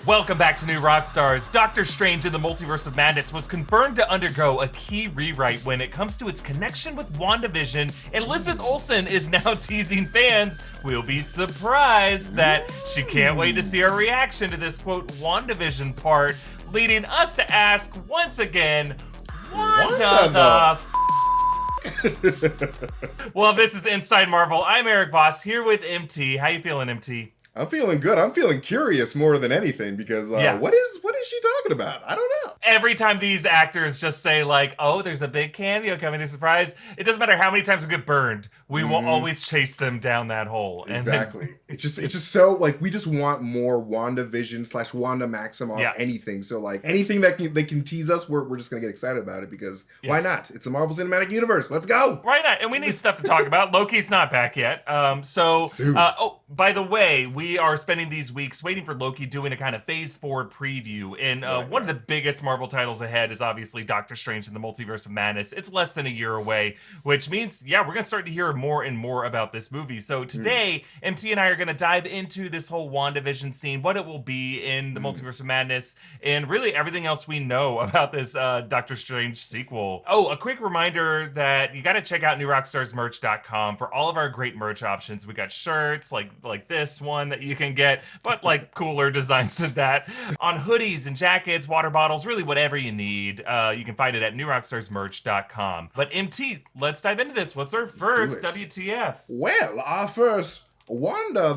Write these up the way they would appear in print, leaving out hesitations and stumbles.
Welcome back to New Rockstars. Doctor Strange in the Multiverse of Madness was confirmed to undergo a key rewrite when it comes to its connection with WandaVision, and Elizabeth Olsen is now teasing fans we'll be surprised that she can't wait to see our reaction to this, quote, WandaVision part, leading us to ask once again, what Well, this is Inside Marvel. I'm Erik Voss here with MT. How you feeling, MT? I'm feeling good. I'm feeling curious more than anything because what is she talking about? I don't know. Every time these actors just say like, oh, there's a big cameo coming, they're surprised. It doesn't matter how many times we get burned. We will always chase them down that hole. Exactly. It's just so like we just want more WandaVision / Wanda Maximoff anything. So like anything that they can tease us, we're just gonna get excited about it because why not? It's the Marvel Cinematic Universe. Let's go. Why not? And we need stuff to talk about. Loki's not back yet. By the way, we are spending these weeks waiting for Loki, doing a kind of phase 4 preview. And one of the biggest Marvel titles ahead is obviously Doctor Strange in the Multiverse of Madness. It's less than a year away, which means, we're going to start to hear more and more about this movie. So today, MT and I are going to dive into this whole WandaVision scene, what it will be in the Multiverse of Madness, and really everything else we know about this Doctor Strange sequel. Oh, a quick reminder that you got to check out newrockstarsmerch.com for all of our great merch options. We got shirts like this one that you can get, but like cooler designs than that, on hoodies and jackets, water bottles, really whatever you need. You can find it at newrockstarsmerch.com. But MT, let's dive into this. What's our first WTF? Well, our first Wanda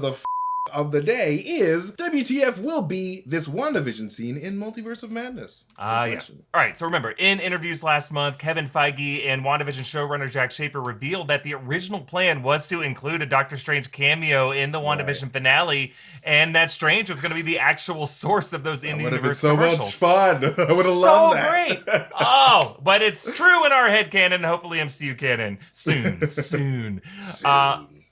of the day is WTF will be this WandaVision scene in Multiverse of Madness. Yes. All right, so remember, in interviews last month, Kevin Feige and WandaVision showrunner Jack Schaefer revealed that the original plan was to include a Doctor Strange cameo in the WandaVision finale, and that Strange was going to be the actual source of those in-the-universe commercials. So much fun. I would have loved that. So great. Oh, but it's true in our headcanon, and hopefully MCU canon soon.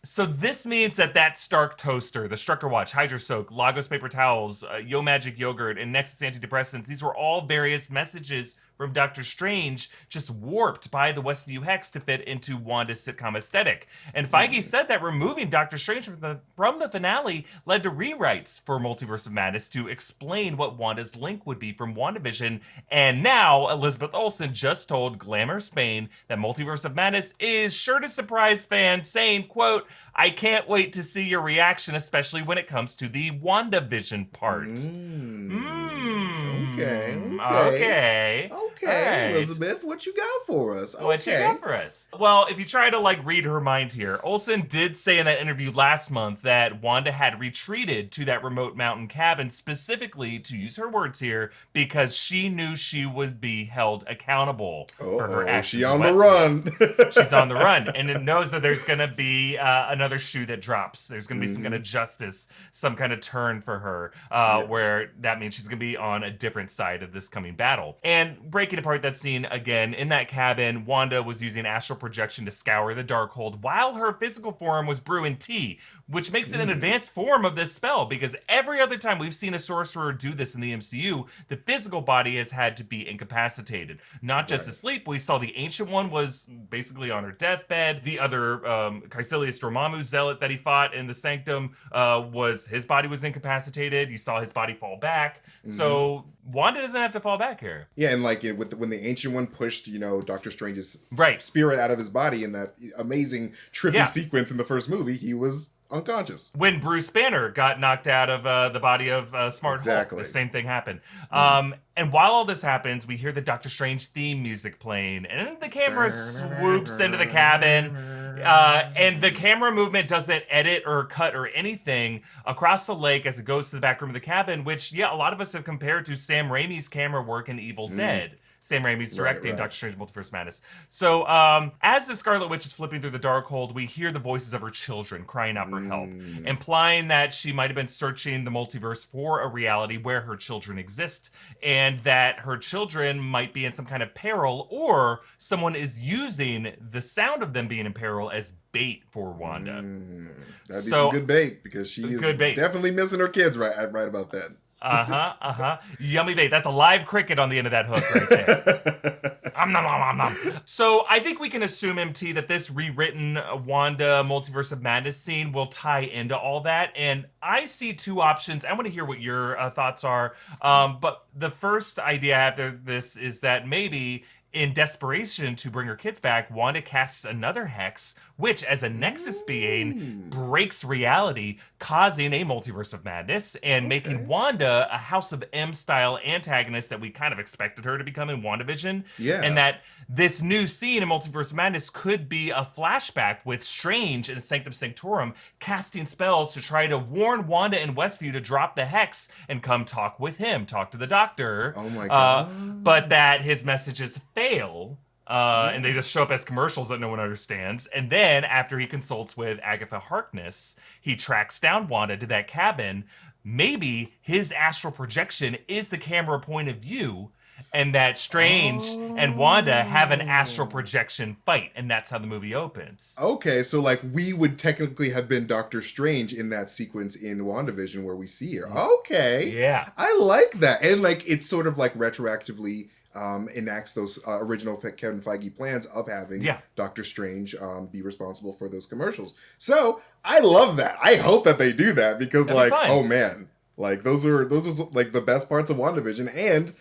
So this means that Stark toaster, the Strucker watch, Hydro Soak, Lagos paper towels, Yo Magic yogurt, and Nexus antidepressants, these were all various messages from Doctor Strange, just warped by the Westview Hex to fit into Wanda's sitcom aesthetic. And Feige said that removing Doctor Strange from the finale led to rewrites for Multiverse of Madness to explain what Wanda's link would be from WandaVision. And now Elizabeth Olsen just told Glamour Spain that Multiverse of Madness is sure to surprise fans, saying, quote, I can't wait to see your reaction, especially when it comes to the WandaVision part. Okay, right. Elizabeth, what you got for us? What you got for us? Well, if you try to read her mind here, Olsen did say in that interview last month that Wanda had retreated to that remote mountain cabin specifically, to use her words here, because she knew she would be held accountable for her actions. She's on the run. She's on the run, and it knows that there's going to be another shoe that drops. There's going to be some kind of justice, some kind of turn for her, where that means she's going to be on a different side of this coming battle. And breaking apart that scene again, in that cabin, Wanda was using astral projection to scour the Darkhold while her physical form was brewing tea, which makes it an advanced form of this spell, because every other time we've seen a sorcerer do this in the MCU, the physical body has had to be incapacitated, not just asleep. We saw the Ancient One was basically on her deathbed. The other Caecilius Dormammu zealot that he fought in the Sanctum, his body was incapacitated. You saw his body fall back. So Wanda doesn't have to fall back here. Yeah, and when the Ancient One pushed, Doctor Strange's spirit out of his body in that amazing trippy sequence in the first movie, he was unconscious. When Bruce Banner got knocked out of the body of Smart Hulk, the same thing happened. And while all this happens, we hear the Doctor Strange theme music playing, and the camera swoops into the cabin. And the camera movement doesn't edit or cut or anything across the lake as it goes to the back room of the cabin, which, a lot of us have compared to Sam Raimi's camera work in Evil Dead. Sam Raimi's directing Doctor Strange Multiverse Madness. So as the Scarlet Witch is flipping through the Darkhold, we hear the voices of her children crying out for help, implying that she might have been searching the multiverse for a reality where her children exist, and that her children might be in some kind of peril, or someone is using the sound of them being in peril as bait for Wanda. That'd be some good bait, because she is definitely missing her kids right about then. Yummy bait. That's a live cricket on the end of that hook right there. So I think we can assume, MT, that this rewritten Wanda Multiverse of Madness scene will tie into all that. And I see two options. I want to hear what your thoughts are. But the first idea after this is that maybe in desperation to bring her kids back, Wanda casts another hex, which, as a Nexus being, breaks reality, causing a Multiverse of Madness and making Wanda a House of M-style antagonist that we kind of expected her to become in WandaVision. Yeah. And that this new scene in Multiverse of Madness could be a flashback with Strange and Sanctum Sanctorum casting spells to try to warn Wanda and Westview to drop the hex and come talk with him, talk to the Doctor. Oh my God. But that his messages fail. And they just show up as commercials that no one understands. And then after he consults with Agatha Harkness, he tracks down Wanda to that cabin. Maybe his astral projection is the camera point of view, and that Strange and Wanda have an astral projection fight, and that's how the movie opens. Okay, so like we would technically have been Doctor Strange in that sequence in WandaVision where we see her. Okay. Yeah. I like that. And like it's sort of like retroactively enacts those original Kevin Feige plans of having Doctor Strange be responsible for those commercials. So I love that. I hope that they do that because that'd like, oh man, like those are like the best parts of WandaVision, and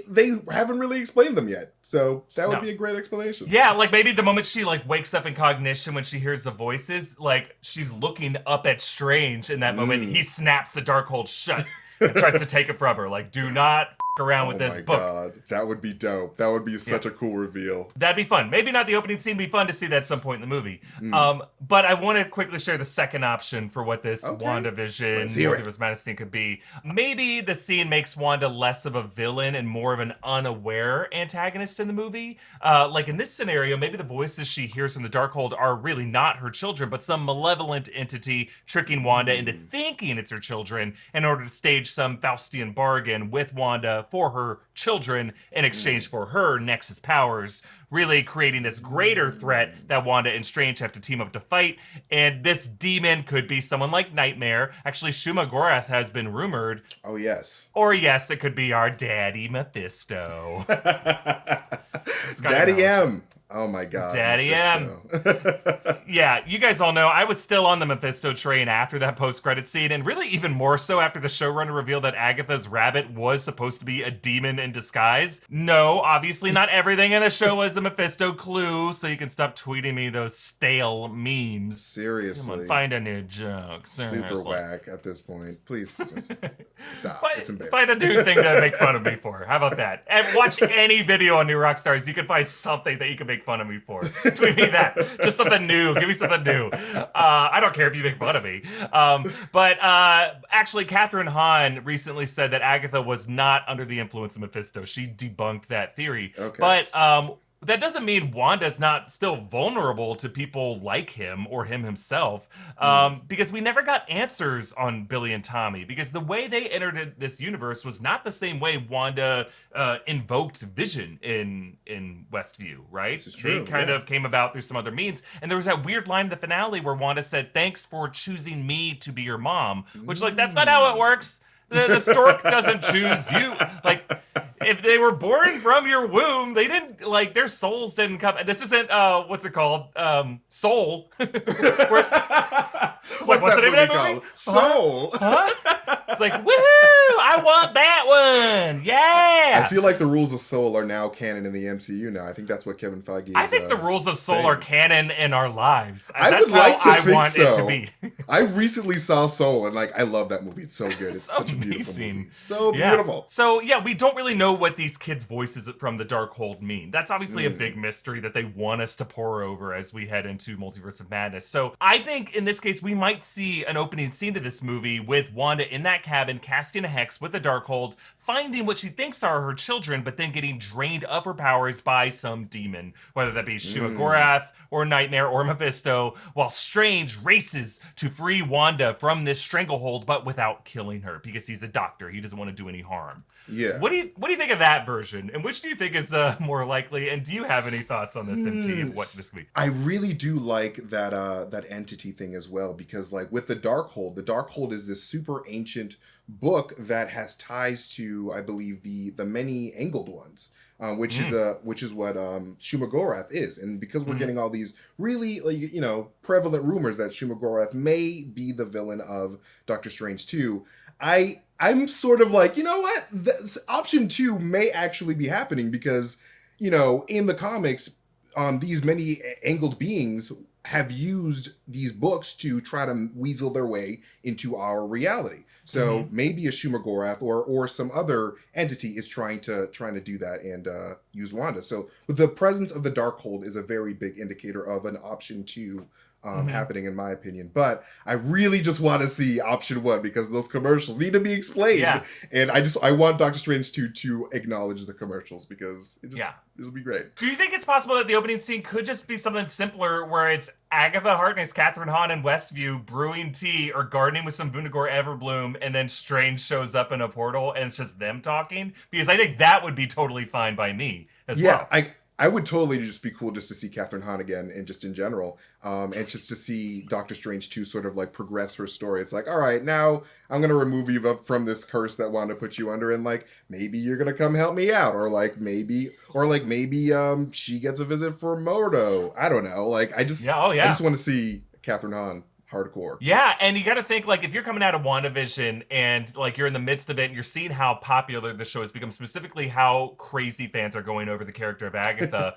they haven't really explained them yet. So that would be a great explanation. Yeah, like maybe the moment she like wakes up in cognition when she hears the voices, like she's looking up at Strange in that moment. He snaps the Darkhold shut and tries to take it from her. Like, do not around with this book. Oh my God, that would be dope. That would be such a cool reveal. That'd be fun. Maybe not the opening scene, be fun to see that at some point in the movie. But I want to quickly share the second option for what this WandaVision Multiverse Madness scene could be. Maybe the scene makes Wanda less of a villain and more of an unaware antagonist in the movie. Like in this scenario, maybe the voices she hears from the Darkhold are really not her children, but some malevolent entity tricking Wanda into thinking it's her children in order to stage some Faustian bargain with Wanda for her children in exchange for her Nexus powers, really creating this greater threat that Wanda and Strange have to team up to fight. And this demon could be someone like Nightmare. Actually, Shuma-Gorath has been rumored. Oh, yes. Or yes, it could be our daddy Mephisto. Daddy M. Oh my God. Daddy Mephisto. M. Yeah, you guys all know I was still on the Mephisto train after that post-credit scene, and really even more so after the showrunner revealed that Agatha's rabbit was supposed to be a demon in disguise. No, obviously not everything in the show was a Mephisto clue, so you can stop tweeting me those stale memes. Seriously. Come on, find a new joke. Super whack at this point. Please just stop. It's embarrassing. Find a new thing to make fun of me for. How about that? And watch any video on New Rockstars. You can find something that you can make fun of me for. Tweet me that. Just something new. Give me something new. I don't care if you make fun of me. But actually, Catherine Hahn recently said that Agatha was not under the influence of Mephisto. She debunked that theory. Okay. But that doesn't mean Wanda's not still vulnerable to people like him or him himself, because we never got answers on Billy and Tommy, because the way they entered this universe was not the same way Wanda invoked Vision in Westview, right? This is true, they kind of came about through some other means. And there was that weird line in the finale where Wanda said, "Thanks for choosing me to be your mom," which, like, that's not how it works. The stork doesn't choose you. Like, if they were born from your womb, they didn't, like, their souls didn't come. This isn't, what's it called? Soul. What's the name of that movie? Soul. Huh? It's like, woohoo! I want that one. Yeah. I feel like the rules of Soul are now canon in the MCU now. I think that's what Kevin Feige is I think the rules of Soul saying. are canon in our lives. I That's would like to how I think want so. it to be. I recently saw Soul, and like I love that movie. It's so good. It's such a beautiful movie. So beautiful. So yeah, we don't really know what these kids' voices from the Darkhold mean. That's obviously a big mystery that they want us to pore over as we head into Multiverse of Madness. So I think in this case we might see an opening scene to this movie with Wanda in that cabin casting a hex with the Darkhold, finding what she thinks are her children, but then getting drained of her powers by some demon, whether that be Shuma-Gorath or Nightmare or Mephisto, while Strange races to free Wanda from this stranglehold, but without killing her, because he's a doctor. He doesn't want to do any harm. Yeah. What do you think of that version? And which do you think is more likely? And do you have any thoughts on this, MT, of what this could be? I really do like that that entity thing as well, because like with the Darkhold is this super ancient book that has ties to, I believe, the many angled ones. Which is what Shuma-Gorath is, and because we're getting all these really prevalent rumors that Shuma-Gorath may be the villain of Doctor Strange 2, I'm sort of like, you know what, option 2 may actually be happening because in the comics, these many angled beings have used these books to try to weasel their way into our reality. So maybe a Shuma-Gorath or some other entity is trying to do that and use Wanda. So the presence of the Darkhold is a very big indicator of an option 2 happening, in my opinion. But I really just want to see option 1 because those commercials need to be explained. Yeah. And I want Doctor Strange 2 to acknowledge the commercials because it'll be great. Do you think it's possible that the opening scene could just be something simpler where it's Agatha Harkness, Catherine Hahn, and Westview brewing tea or gardening with some Vunagor Everbloom, and then Strange shows up in a portal and it's just them talking? Because I think that would be totally fine by me as well. I would totally just be cool just to see Catherine Hahn again and just in general. And just to see Doctor Strange 2 sort of like progress her story. It's like, all right, now I'm going to remove you from this curse that Wanda put you under. And like, maybe you're going to come help me out. Or maybe she gets a visit from Mordo. I don't know. Like, I just want to see Catherine Hahn hardcore. Yeah, and you got to think, like, if you're coming out of WandaVision and, like, you're in the midst of it and you're seeing how popular the show has become, specifically how crazy fans are going over the character of Agatha,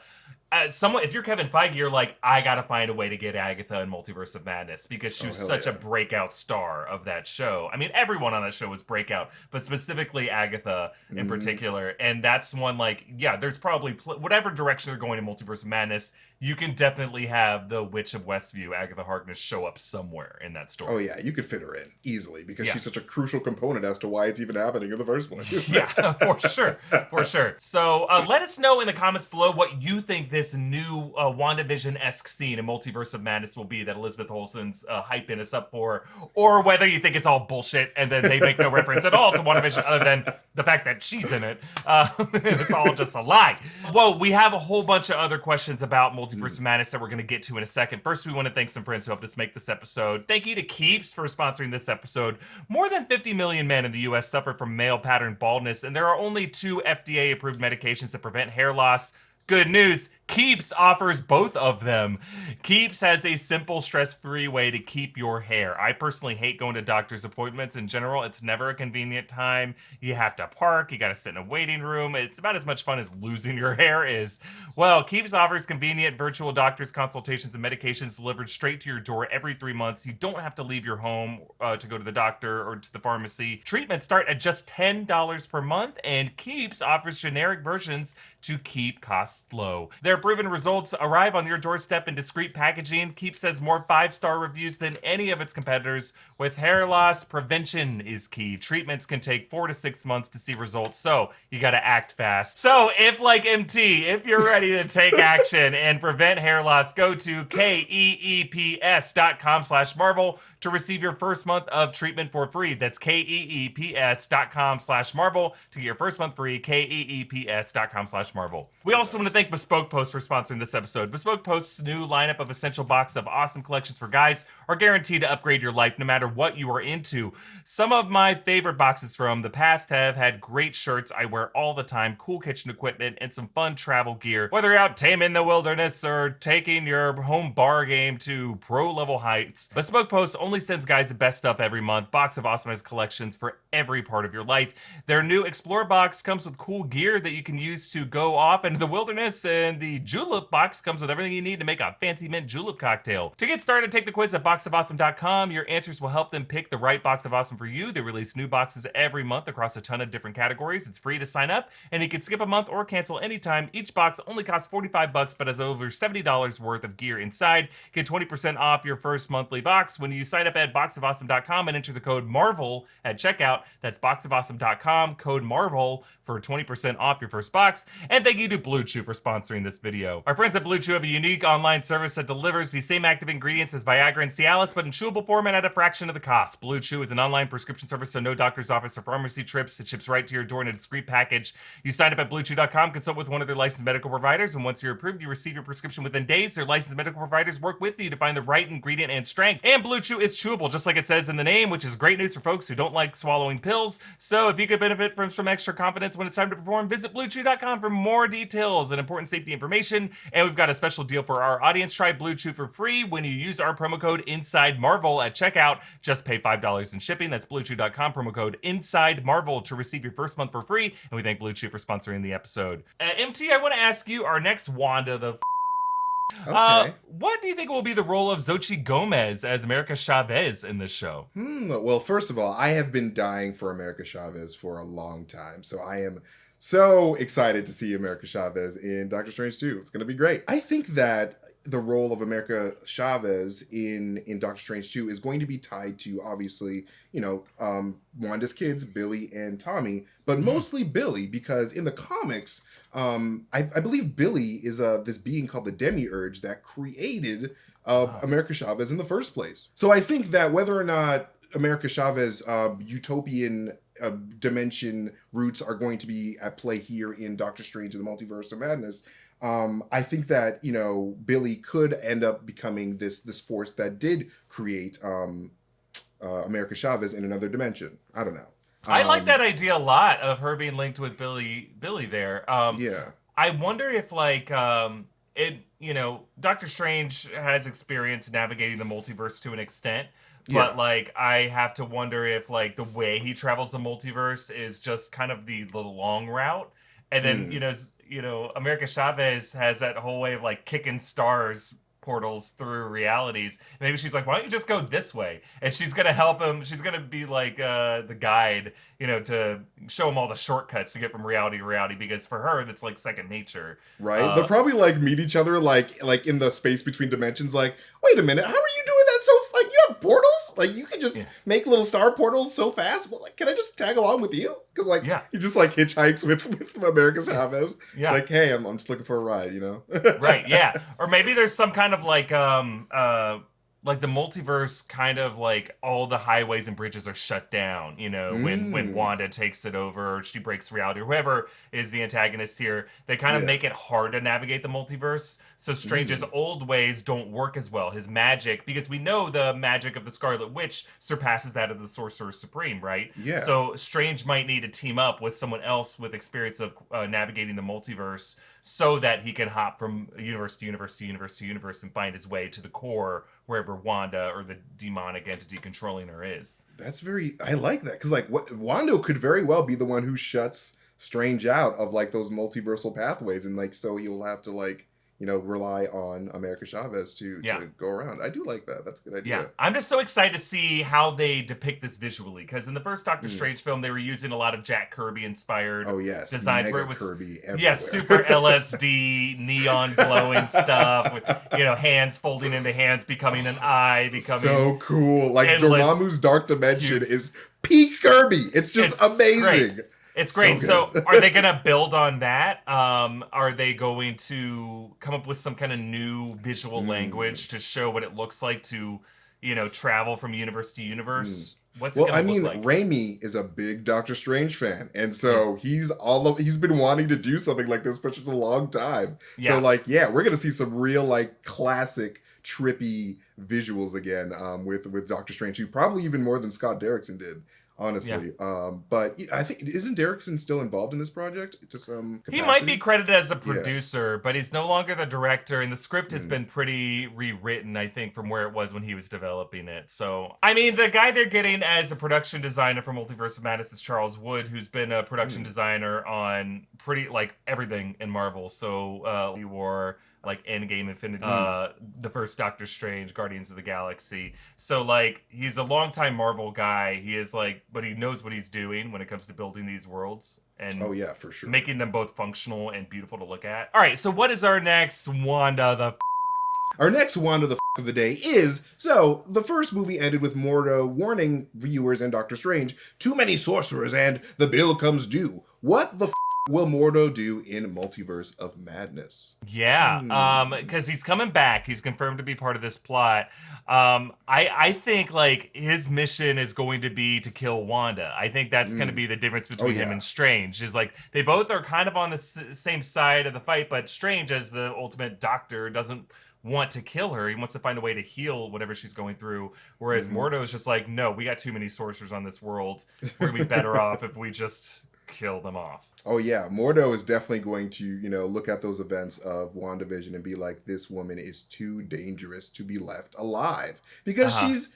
if you're Kevin Feige, you're like, I got to find a way to get Agatha in Multiverse of Madness because she was such a breakout star of that show. I mean, everyone on that show was breakout, but specifically Agatha in particular. And that's one, like, there's probably whatever direction they're going in Multiverse of Madness, you can definitely have the Witch of Westview, Agatha Harkness, show up somewhere in that story. Oh, yeah. You could fit her in easily because she's such a crucial component as to why it's even happening in the first place. Yeah, for sure. For sure. So let us know in the comments below what you think this new WandaVision-esque scene in Multiverse of Madness will be that Elizabeth Olsen's hyping us up for, or whether you think it's all bullshit and then they make no reference at all to WandaVision other than the fact that she's in it. It's all just a lie. Well, we have a whole bunch of other questions about Multiverse of Madness that we're going to get to in a second. First, we want to thank some friends who helped us make this episode. Thank you to Keeps for sponsoring this episode. More than 50 million men in the U.S. suffer from male pattern baldness, and there are only 2 FDA-approved medications that prevent hair loss. Good news, Keeps offers both of them. Keeps has a simple, stress-free way to keep your hair. I personally hate going to doctor's appointments in general. It's never a convenient time. You have to park. You got to sit in a waiting room. It's about as much fun as losing your hair is. Well, Keeps offers convenient virtual doctor's consultations and medications delivered straight to your door every 3 months. You don't have to leave your home to go to the doctor or to the pharmacy. Treatments start at just $10 per month, and Keeps offers generic versions to keep costs low. Their proven results arrive on your doorstep in discreet packaging. Keeps has more 5-star reviews than any of its competitors. With hair loss, prevention is key. Treatments can take 4 to 6 months to see results, so you gotta act fast. So if, like MT, if you're ready to take action and prevent hair loss, go to keeps.com/Marvel to receive your first month of treatment for free. That's keeps.com/Marvel to get your first month free. keeps.com/Marvel. We also want to thank Bespoke Post for sponsoring this episode. Bespoke Post's new lineup of essential box of awesome collections for guys are guaranteed to upgrade your life no matter what you are into. Some of my favorite boxes from the past have had great shirts I wear all the time, cool kitchen equipment, and some fun travel gear. Whether you're out taming the wilderness or taking your home bar game to pro-level heights, Bespoke Post only sends guys the best stuff every month. Box of awesomized collections for every part of your life. Their new Explorer box comes with cool gear that you can use to go off into the wilderness, and the Julep box comes with everything you need to make a fancy mint julep cocktail. To get started, take the quiz at boxofawesome.com. Your answers will help them pick the right box of awesome for you. They release new boxes every month across a ton of different categories. It's free to sign up, and you can skip a month or cancel anytime. Each box only costs $45, but has over $70 worth of gear inside. Get 20% off your first monthly box when you sign up at boxofawesome.com and enter the code MARVEL at checkout. That's boxofawesome.com, code MARVEL for 20% off your first box. And thank you to Blue Chew for sponsoring this video. video. Our friends at Blue Chew have a unique online service that delivers the same active ingredients as Viagra and Cialis, but in chewable form and at a fraction of the cost. Blue Chew is an online prescription service, so no doctor's office or pharmacy trips. It ships right to your door in a discreet package. You sign up at BlueChew.com, consult with one of their licensed medical providers, and once you're approved, you receive your prescription within days. Their licensed medical providers work with you to find the right ingredient and strength. And Blue Chew is chewable, just like it says in the name, which is great news for folks who don't like swallowing pills. So if you could benefit from some extra confidence when it's time to perform, visit BlueChew.com for more details and important safety information. And we've got a special deal for our audience. Try Blue Chew for free when you use our promo code InsideMarvel at checkout. Just pay $5 in shipping. That's BlueChew.com, promo code InsideMarvel to receive your first month for free. And we thank Blue Chew for sponsoring the episode. MT, I want to ask you, our next Wanda, Okay. What do you think will be the role of Xochitl Gomez as America Chavez in this show? Well, first of all, I have been dying for America Chavez for a long time, so I am so excited to see America Chavez in Doctor Strange 2. It's going to be great. I think that the role of America Chavez in Doctor Strange 2 is going to be tied to, obviously, Wanda's kids, Billy and Tommy, but mostly Billy, because in the comics, I believe Billy is this being called the Demiurge that created America Chavez in the first place. So I think that whether or not America Chavez utopian dimension roots are going to be at play here in Doctor Strange and the Multiverse of Madness, I think that, Billy could end up becoming this force that did create America Chavez in another dimension. I don't know. I like that idea a lot of her being linked with Billy there. Yeah. I wonder if Doctor Strange has experience navigating the multiverse to an extent. But I have to wonder if the way he travels the multiverse is just kind of the long route. And then, America Chavez has that whole way of kicking stars portals through realities. Maybe she's like, why don't you just go this way? And she's going to help him. She's going to be the guide, to show him all the shortcuts to get from reality to reality, because for her, that's second nature. Right. They'll probably meet each other in the space between dimensions. Wait a minute, how are you doing that so you have portals? You can just make little star portals so fast? Well, can I just tag along with you? Because he just hitchhikes with America Chavez. Yeah. It's hey, I'm just looking for a ride, Right, yeah. Or maybe there's some kind of the multiverse kind of all the highways and bridges are shut down, when Wanda takes it over, or she breaks reality, or whoever is the antagonist here. They kind of make it hard to navigate the multiverse. So Strange's old ways don't work as well. His magic, because we know the magic of the Scarlet Witch surpasses that of the Sorcerer Supreme, right? Yeah. So Strange might need to team up with someone else with experience of navigating the multiverse, so that he can hop from universe to universe to universe to universe and find his way to the core, wherever Wanda or the demonic entity controlling her is. I like that, because Wanda could very well be the one who shuts Strange out of those multiversal pathways, and so he'll have to rely on America Chavez to go around. I do like that. That's a good idea. Yeah, I'm just so excited to see how they depict this visually, because in the first Doctor Strange film, they were using a lot of Jack Kirby inspired designs, where it was Kirby everywhere. Super LSD, neon glowing stuff with hands folding into hands, becoming an eye, becoming so cool. Dormammu's Dark Dimension is peak Kirby. It's just amazing. Great. It's great. So are they going to build on that? Are they going to come up with some kind of new visual language to show what it looks like to, travel from universe to universe? What's it look like? Raimi is a big Doctor Strange fan, and so he's been wanting to do something like this for such a long time. Yeah. So we're gonna see some real classic trippy visuals again with Doctor Strange 2, probably even more than Scott Derrickson did. Honestly, but I think, isn't Derrickson still involved in this project to some capacity? He might be credited as a producer, but he's no longer the director, and the script has been pretty rewritten, I think, from where it was when he was developing it. So, I mean, the guy they're getting as a production designer for Multiverse of Madness is Charles Wood, who's been a production designer on pretty everything in Marvel. So, he wore Endgame, Infinity, the first Doctor Strange, Guardians of the Galaxy. So he's a longtime Marvel guy. He is but he knows what he's doing when it comes to building these worlds and for sure, making them both functional and beautiful to look at. All right, so what is our next Wanda Our next Wanda of the day is, the first movie ended with Mordo warning viewers and Doctor Strange, too many sorcerers and the bill comes due. What the will Mordo do in Multiverse of Madness? Yeah, because he's coming back. He's confirmed to be part of this plot. I think like his mission is going to be to kill Wanda. I think that's going to be the difference between him and Strange. Is like they both are kind of on the same side of the fight, but Strange, as the ultimate doctor, doesn't want to kill her. He wants to find a way to heal whatever she's going through. Whereas Mordo is just like, no, we got too many sorcerers on this world. We're gonna be better off if we just kill them off. Oh yeah, Mordo is definitely going to, look at those events of WandaVision and be like, this woman is too dangerous to be left alive because she's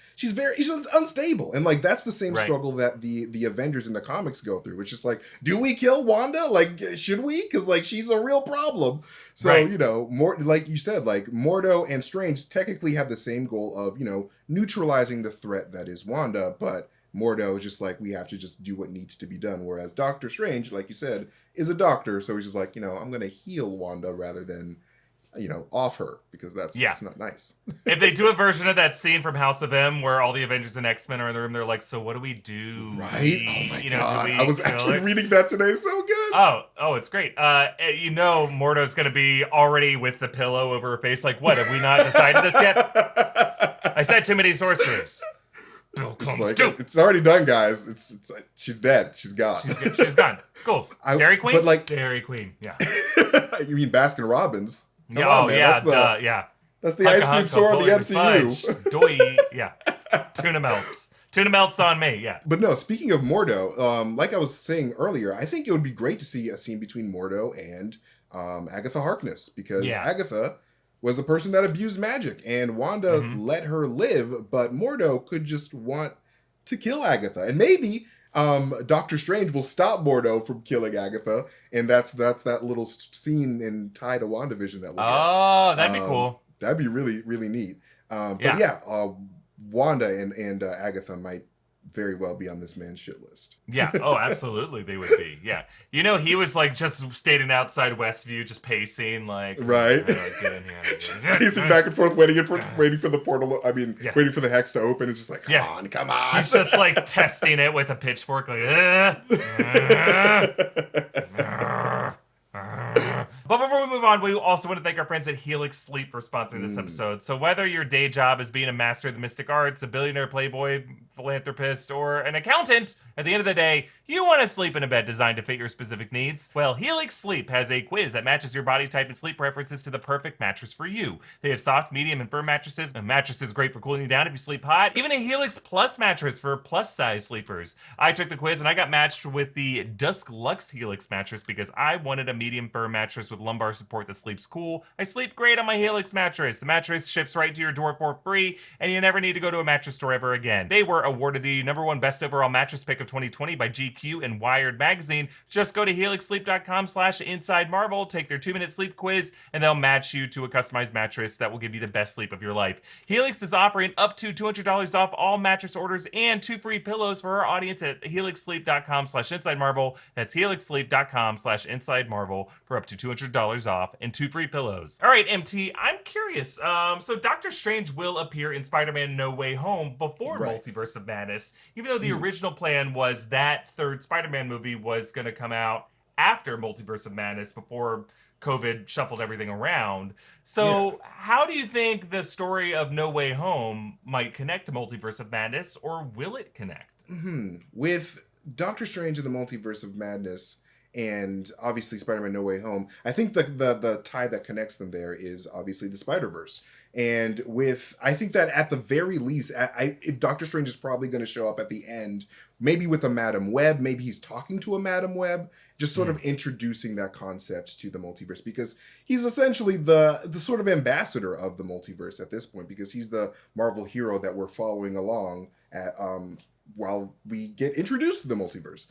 unstable, and like that's the same struggle that the Avengers in the comics go through, which is like, do we kill Wanda? Like, should we? Because like she's a real problem. So more like you said, like Mordo and Strange technically have the same goal of neutralizing the threat that is Wanda, but Mordo is just like, we have to just do what needs to be done. Whereas Doctor Strange, like you said, is a doctor. So he's just like, I'm going to heal Wanda rather than, off her, because that's not nice. If they do a version of that scene from House of M where all the Avengers and X-Men are in the room, they're like, so what do we do? Right? Oh my God. I was actually reading that today. So good. Oh, it's great. Mordo's going to be already with the pillow over her face. Like, what? Have we not decided this yet? I said too many sorcerers. It's already done, guys. It's she's dead. She's gone. She's gone. Cool. Dairy Queen? But like Dairy Queen, yeah. You mean Baskin Robbins? That's the ice cream store of the MCU. Doy, yeah. Tuna melts. Tuna melts on me, yeah. But no, speaking of Mordo, like I was saying earlier, I think it would be great to see a scene between Mordo and Agatha Harkness, because Agatha was a person that abused magic, and Wanda let her live, but Mordo could just want to kill Agatha. And maybe Doctor Strange will stop Mordo from killing Agatha, and that's that little scene in tie to WandaVision that we'll get. Oh, that'd be cool. That'd be really, really neat. Wanda and Agatha might very well be on this man's shit list. Yeah. Oh, absolutely they would be. Yeah. He was like just standing outside Westview, just pacing, like, right. Get in here. Pacing back and forth, waiting for the portal. Waiting for the hex to open. It's just like, come on. He's just like testing it with a pitchfork, like, But before we move on, we also want to thank our friends at Helix Sleep for sponsoring this episode. So whether your day job is being a master of the mystic arts, a billionaire playboy, philanthropist, or an accountant, at the end of the day, you want to sleep in a bed designed to fit your specific needs. Well, Helix Sleep has a quiz that matches your body type and sleep preferences to the perfect mattress for you. They have soft, medium, and firm mattresses. A mattress is great for cooling you down if you sleep hot. Even a Helix Plus mattress for plus-size sleepers. I took the quiz and I got matched with the Dusk Lux Helix mattress because I wanted a medium firm mattress with lumbar support that sleeps cool. I sleep great on my Helix mattress. The mattress ships right to your door for free, and you never need to go to a mattress store ever again. They were awarded the #1 best overall mattress pick of 2020 by GQ and Wired magazine. Just go to helixsleep.com/InsideMarvel, take their 2-minute sleep quiz, and they'll match you to a customized mattress that will give you the best sleep of your life. Helix is offering up to $200 off all mattress orders and 2 free pillows for our audience at helixsleep.com/InsideMarvel. That's helixsleep.com/InsideMarvel for up to $200 off and 2 free pillows. All right, MT, I'm curious. So Doctor Strange will appear in Spider-Man No Way Home before Multiverse of Madness, even though the original plan was that third Spider-Man movie was going to come out after Multiverse of Madness, before COVID shuffled everything around. So how do you think the story of No Way Home might connect to Multiverse of Madness, or will it connect? With Doctor Strange and the Multiverse of Madness, and obviously Spider-Man No Way Home, I think the tie that connects them there is obviously the Spider-Verse. And I think that at the very least, if Doctor Strange is probably going to show up at the end, maybe with a Madam Web, maybe he's talking to a Madam Web, just sort of introducing that concept to the multiverse, because he's essentially the sort of ambassador of the multiverse at this point, because he's the Marvel hero that we're following along at, while we get introduced to the multiverse.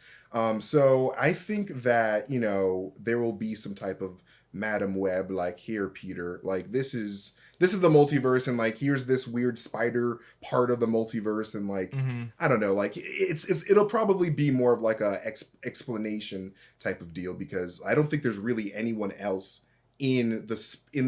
So I think that, there will be some type of Madam Web, like, here, Peter, like, this is the multiverse, and like, here's this weird spider part of the multiverse, and like, I don't know, like, it'll probably be more of like a explanation type of deal, because I don't think there's really anyone else in the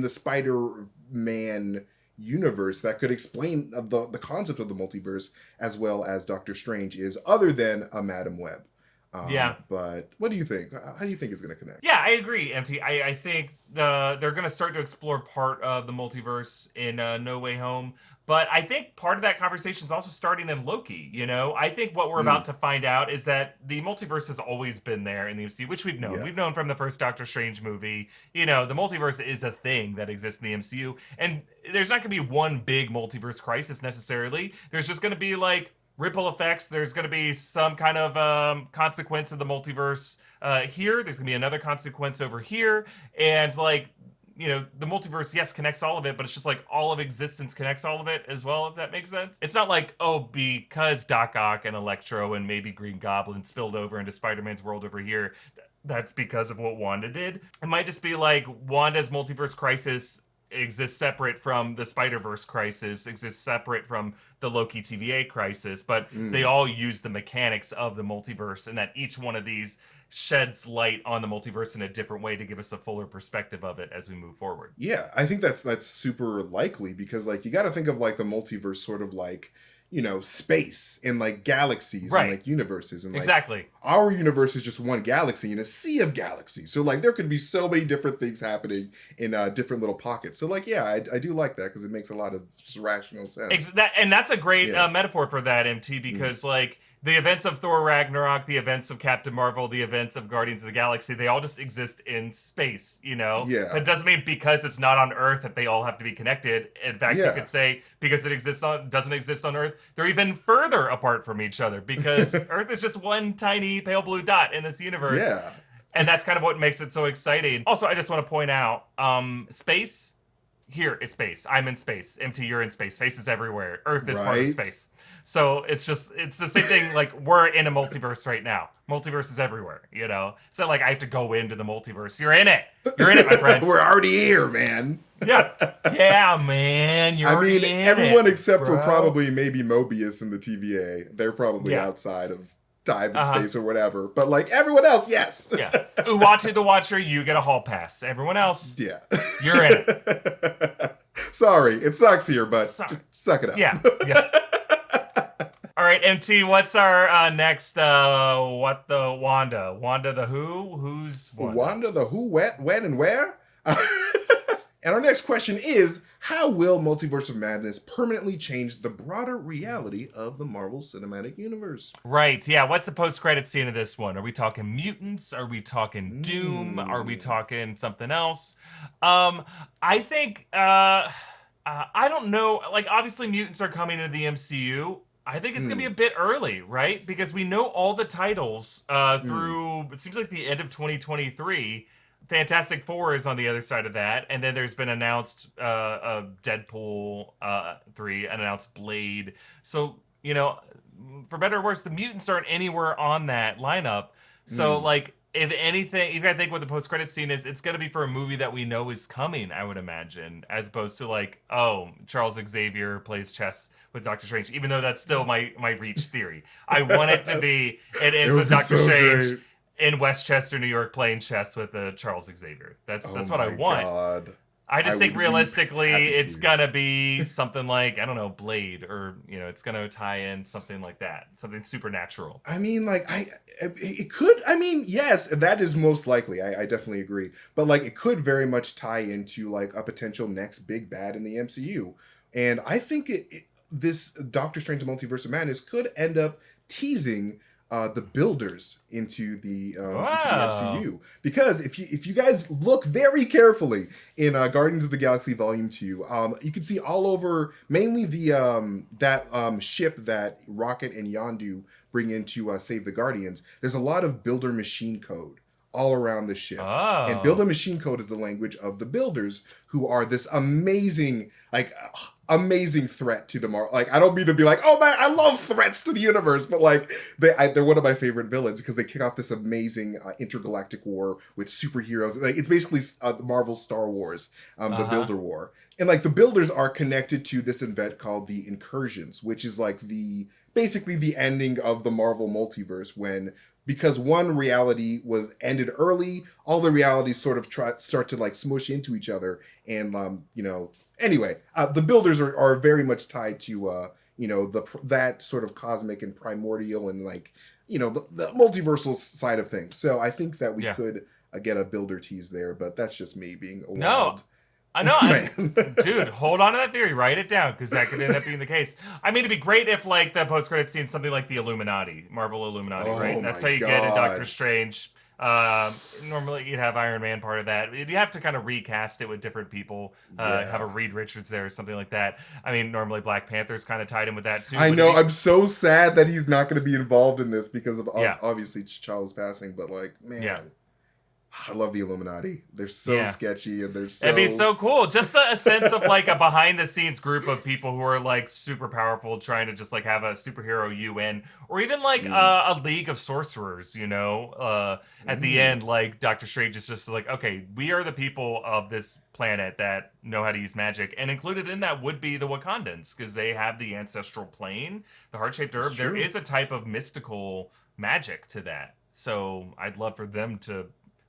Spider-Man universe that could explain the concept of the multiverse as well as Doctor Strange is, other than a Madam Web. But what do you think? How do you think it's going to connect? Yeah, I agree, MT. I think they're going to start to explore part of the multiverse in No Way Home. But I think part of that conversation is also starting in Loki, you know? I think what we're about to find out is that the multiverse has always been there in the MCU, which we've known. Yeah. We've known from the first Doctor Strange movie. You know, the multiverse is a thing that exists in the MCU. And there's not going to be one big multiverse crisis necessarily. There's just going to be, like, ripple effects. There's going to be some kind of consequence of the multiverse here. There's going to be another consequence over here. And, like, you know, the multiverse, yes, connects all of it, but it's just like all of existence connects all of it as well, if that makes sense. It's not like, oh, because Doc Ock and Electro and maybe Green Goblin spilled over into Spider-Man's world over here, that's because of what Wanda did. It might just be like Wanda's multiverse crisis exists separate from the Spider-Verse crisis, exists separate from the Loki TVA crisis, but they all use the mechanics of the multiverse, and that each one of these sheds light on the multiverse in a different way to give us a fuller perspective of it as we move forward. Yeah, I think that's super likely because, like, you got to think of, like, the multiverse sort of like, you know, space and, like, galaxies and, like, universes. And, like, exactly. Our universe is just one galaxy in a sea of galaxies. So, like, there could be so many different things happening in different little pockets. So, like, yeah, I do like that because it makes a lot of just rational sense. And that's a great metaphor for that, MT, because, like, the events of Thor Ragnarok, the events of Captain Marvel, the events of Guardians of the Galaxy, they all just exist in space, you know? Yeah. It doesn't mean because it's not on Earth that they all have to be connected. In fact, you could say because it doesn't exist on Earth, they're even further apart from each other because Earth is just one tiny pale blue dot in this universe. Yeah. And that's kind of what makes it so exciting. Also, I just want to point out, space, here is space. I'm in space. MT, you're in space. Space is everywhere. Earth is part of space. So it's the same thing. Like, we're in a multiverse right now. Multiverse is everywhere, you know? It's not like I have to go into the multiverse. You're in it. You're in it, my friend. We're already here, man. Yeah. Yeah, man. You're in everyone it, except bro. for probably maybe Mobius and the TVA. They're probably outside of time and space or whatever. But, like, everyone else, yes. Yeah. Uatu the Watcher, you get a hall pass. Everyone else, you're in it. Sorry, it sucks here, but just suck it up. Yeah. All right, MT, what's our next, what the Wanda? Wanda the who? Who's Wanda? Wanda the who, when, and where? And our next question is, how will Multiverse of Madness permanently change the broader reality of the Marvel Cinematic Universe? Right, yeah. What's the post-credit scene of this one? Are we talking mutants? Are we talking Doom? Are we talking something else? I think, I don't know. Like, obviously mutants are coming into the MCU. I think it's going to be a bit early, right? Because we know all the titles through, it seems like the end of 2023. Fantastic Four is on the other side of that. And then there's been announced Deadpool 3, announced Blade. So, you know, for better or worse, the mutants aren't anywhere on that lineup. So, like, if anything, you gotta think what the post-credit scene is, it's gonna be for a movie that we know is coming, I would imagine, as opposed to, like, oh, Charles Xavier plays chess with Doctor Strange, even though that's still my reach theory. I want it to be, it ends with Doctor Strange in Westchester, New York, playing chess with Charles Xavier. That's what I want. God. I just think realistically it's gonna be something like, I don't know, Blade, or, you know, it's gonna tie in something like that, something supernatural. I mean, like, it could, I mean, yes, that is most likely. I definitely agree. But, like, it could very much tie into, like, a potential next big bad in the MCU. And I think this Doctor Strange Multiverse of Madness could end up teasing the builders into the MCU, because if you guys look very carefully in Guardians of the Galaxy Volume 2, you can see all over, mainly the that ship that Rocket and Yondu bring in to save the Guardians. There's a lot of builder machine code all around the ship. And builder machine code is the language of the builders, who are this amazing, like, amazing threat to the Marvel. Like, I don't mean to be like, oh man, I love threats to the universe, but, like, they're one of my favorite villains because they kick off this amazing intergalactic war with superheroes. Like, it's basically the Marvel Star Wars, the Builder War. And, like, the builders are connected to this event called the Incursions, which is, like, basically the ending of the Marvel multiverse, when, because one reality was ended early, all the realities sort of start to, like, smush into each other. And, you know, anyway, the builders are very much tied to, you know, that sort of cosmic and primordial and, like, the multiversal side of things. So I think that we could get a builder tease there, but that's just me being a wild I know. Dude, hold on to that theory. Write it down, because that could end up being the case. I mean, it'd be great if, like, the post-credit scene, something like the Illuminati, Marvel Illuminati, right? That's how you get in Doctor Strange. Normally, you'd have Iron Man part of that. You have to kind of recast it with different people. Have a Reed Richards there or something like that. I mean, normally Black Panther's kind of tied in with that, too. I know. I'm so sad that he's not going to be involved in this because of, obviously, T'Challa's passing. But, like, man... Yeah. I love the Illuminati. They're so sketchy and they're so... It'd be so cool. Just a sense of like a behind-the-scenes group of people who are like super powerful trying to just like have a superhero UN or even like a league of sorcerers, at the end, like Doctor Strange is just like, okay, we are the people of this planet that know how to use magic. And included in that would be the Wakandans because they have the ancestral plane, the heart-shaped herb. There is a type of mystical magic to that. So I'd love for them to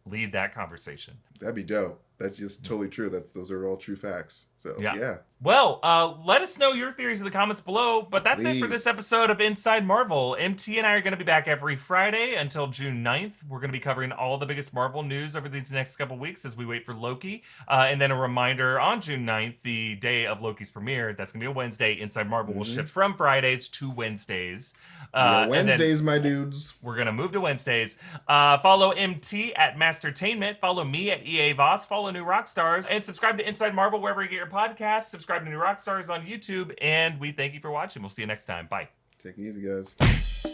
lead that conversation. That'd be dope. That's just totally true. Those are all true facts. So yeah. Well, let us know your theories in the comments below. But that's it for this episode of Inside Marvel. MT and I are going to be back every Friday until June 9th. We're going to be covering all the biggest Marvel news over these next couple weeks as we wait for Loki. And then a reminder, on June 9th, the day of Loki's premiere, that's going to be a Wednesday, Inside Marvel will shift from Fridays to Wednesdays. Wednesdays, my dudes. We're going to move to Wednesdays. Follow MT at Mastertainment. Follow me at EA Voss. Follow New Rockstars. And subscribe to Inside Marvel wherever you get your podcasts. Subscribe to New Rockstars on YouTube. And we thank you for watching. We'll see you next time. Bye. Take it easy, guys.